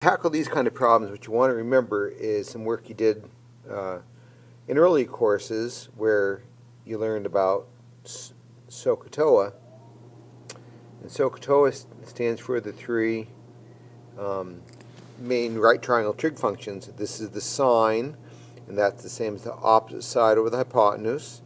Tackle these kind of problems, what you want to remember is some work you did in early courses where you learned about SOHCAHTOA. And SOHCAHTOA stands for the three main right triangle trig functions. This is the sine, and that's the same as the opposite side over the hypotenuse.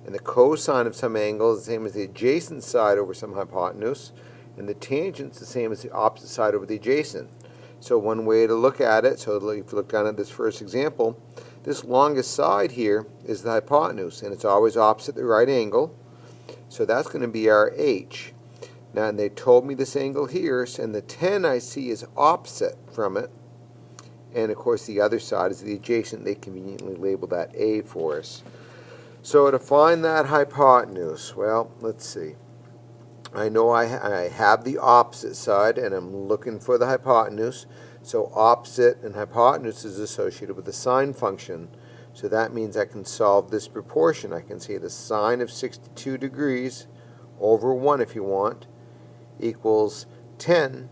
And the cosine of some angle is the same as the adjacent side over some hypotenuse. And the tangent is the same as the opposite side over the adjacent. So one way to look at it, so if you look down at this first example, this longest side here is the hypotenuse, and it's always opposite the right angle. So that's going to be our h. Now, and they told me this angle here, and the 10 I see is opposite from it. And of course the other side is the adjacent. They conveniently label that a for us. So to find that hypotenuse, well, let's see. I know I have the opposite side, and I'm looking for the hypotenuse. So opposite and hypotenuse is associated with the sine function. So that means I can solve this proportion. I can say the sine of 62 degrees over 1, if you want, equals 10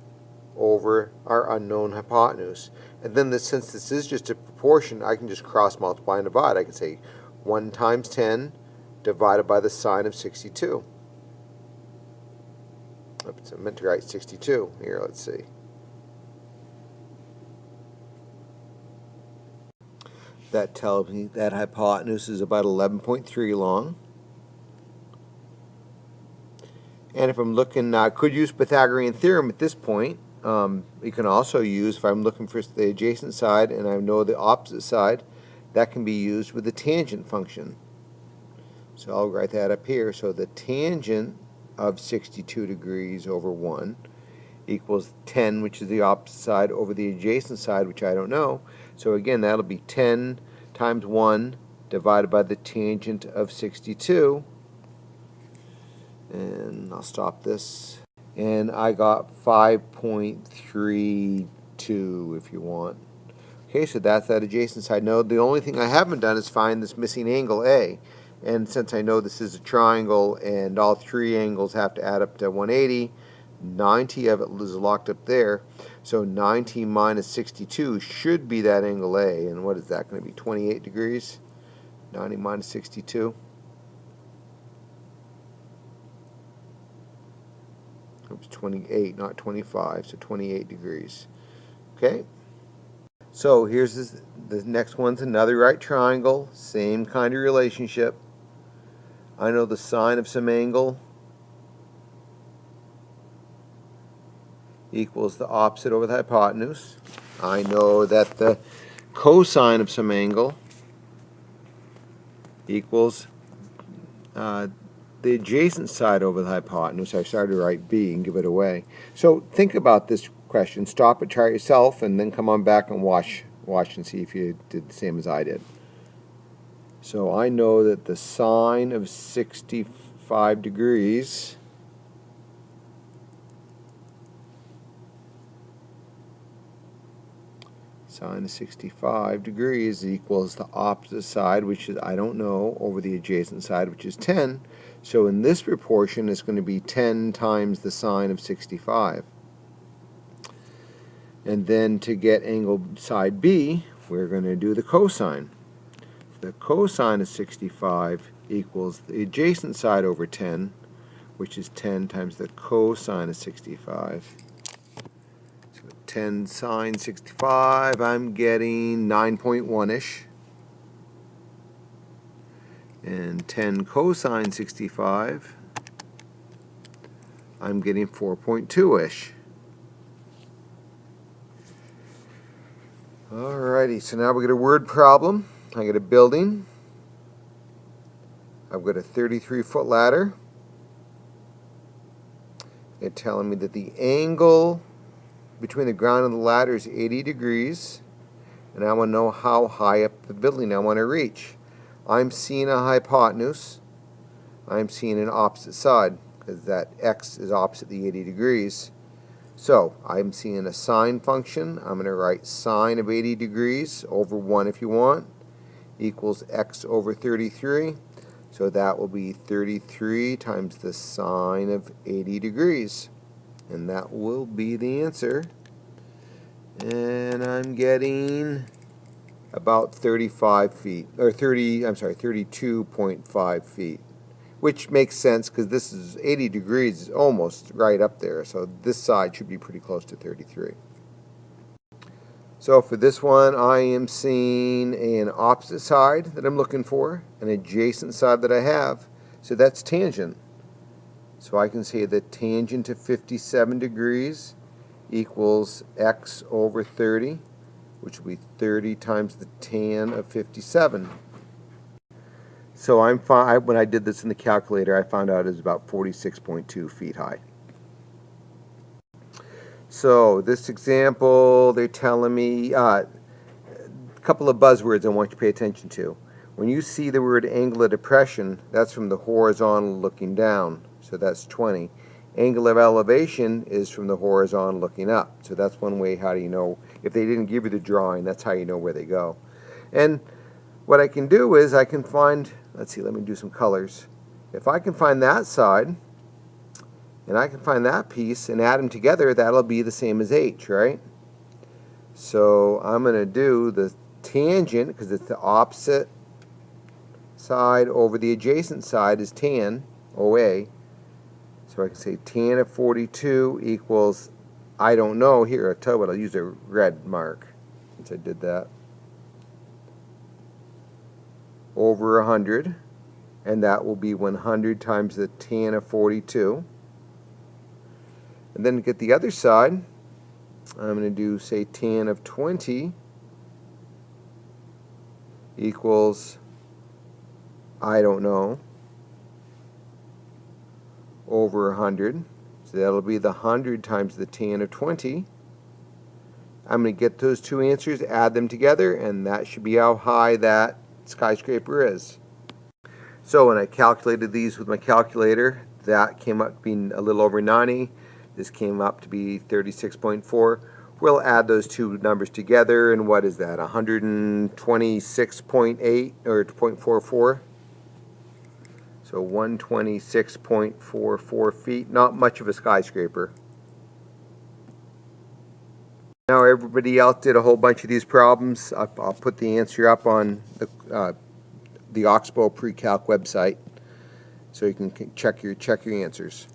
over our unknown hypotenuse. And then since this is just a proportion, I can just cross multiply and divide. I can say 1 times 10 divided by the sine of 62. Oops, I meant to write 62. Here, let's see. That tells me that hypotenuse is about 11.3 long. And if I'm looking, I could use Pythagorean theorem at this point. You can also use, if I'm looking for the adjacent side and I know the opposite side, that can be used with the tangent function. So I'll write that up here. So the tangent of 62 degrees over 1 equals 10, which is the opposite side, over the adjacent side, which I don't know. So again, that'll be 10 times 1 divided by the tangent of 62. And I'll stop this. And I got 5.32 if you want. Okay, so that's that adjacent side. Now, the only thing I haven't done is find this missing angle A. And since I know this is a triangle and all three angles have to add up to 180, 90 of it is locked up there. So 90 minus 62 should be that angle A. And what is that going to be, 28 degrees? 90 minus 62. Oops, 28, not 25, so 28 degrees. Okay? So here's the next one's another right triangle, same kind of relationship. I know the sine of some angle equals the opposite over the hypotenuse. I know that the cosine of some angle equals the adjacent side over the hypotenuse. I started to write B and give it away. So think about this question. Stop it, try it yourself, and then come on back and watch and see if you did the same as I did. So I know that the sine of 65 degrees equals the opposite side, which is, I don't know, over the adjacent side, which is 10. So in this proportion, it's going to be 10 times the sine of 65. And then to get angle side B, we're going to do the cosine. The cosine of 65 equals the adjacent side over 10, which is 10 times the cosine of 65. So 10 sine 65, I'm getting 9.1-ish. And 10 cosine 65, I'm getting 4.2-ish. Alrighty, so now we get a word problem. I get a building. I've got a 33-foot ladder. It's telling me that the angle between the ground and the ladder is 80 degrees. And I want to know how high up the building I want to reach. I'm seeing a hypotenuse. I'm seeing an opposite side because that x is opposite the 80 degrees. So I'm seeing a sine function. I'm going to write sine of 80 degrees over 1 if you want equals x over 33. So that will be 33 times the sine of 80 degrees. And that will be the answer. And I'm getting about 35 feet, or 32.5 feet, which makes sense because this is 80 degrees, almost right up there, so this side should be pretty close to 33. So for this one, I am seeing an opposite side that I'm looking for, an adjacent side that I have, so that's tangent. So I can say that tangent to 57 degrees equals x over 30, which will be 30 times the tan of 57. So when I did this in the calculator, I found out it was about 46.2 feet high. So this example, they're telling me a couple of buzzwords I want you to pay attention to. When you see the word angle of depression, that's from the horizontal looking down, so that's 20. Angle of elevation is from the horizontal looking up, so that's one way. How do you know? If they didn't give you the drawing, that's how you know where they go. And what I can do is I can find, let's see, let me do some colors. If I can find that side, and I can find that piece and add them together, that'll be the same as h, right? So I'm going to do the tangent, because it's the opposite side over the adjacent side is tan, OA. So I can say tan of 42 equals, I don't know, here, I'll tell you what, I'll use a red mark, since I did that, over 100, and that will be 100 times the tan of 42. And then to get the other side, I'm going to do, say, tan of 20 equals, I don't know, over 100. So that'll be the 100 times the tan of 20. I'm going to get those two answers, add them together, and that should be how high that skyscraper is. So when I calculated these with my calculator, that came up being a little over 90. This came up to be 36.4. We'll add those two numbers together, and what is that, 126.8 or 0.44? So 126.44 feet, not much of a skyscraper. Now everybody else did a whole bunch of these problems. I'll put the answer up on the Oxbow Precalc website, so you can check your answers.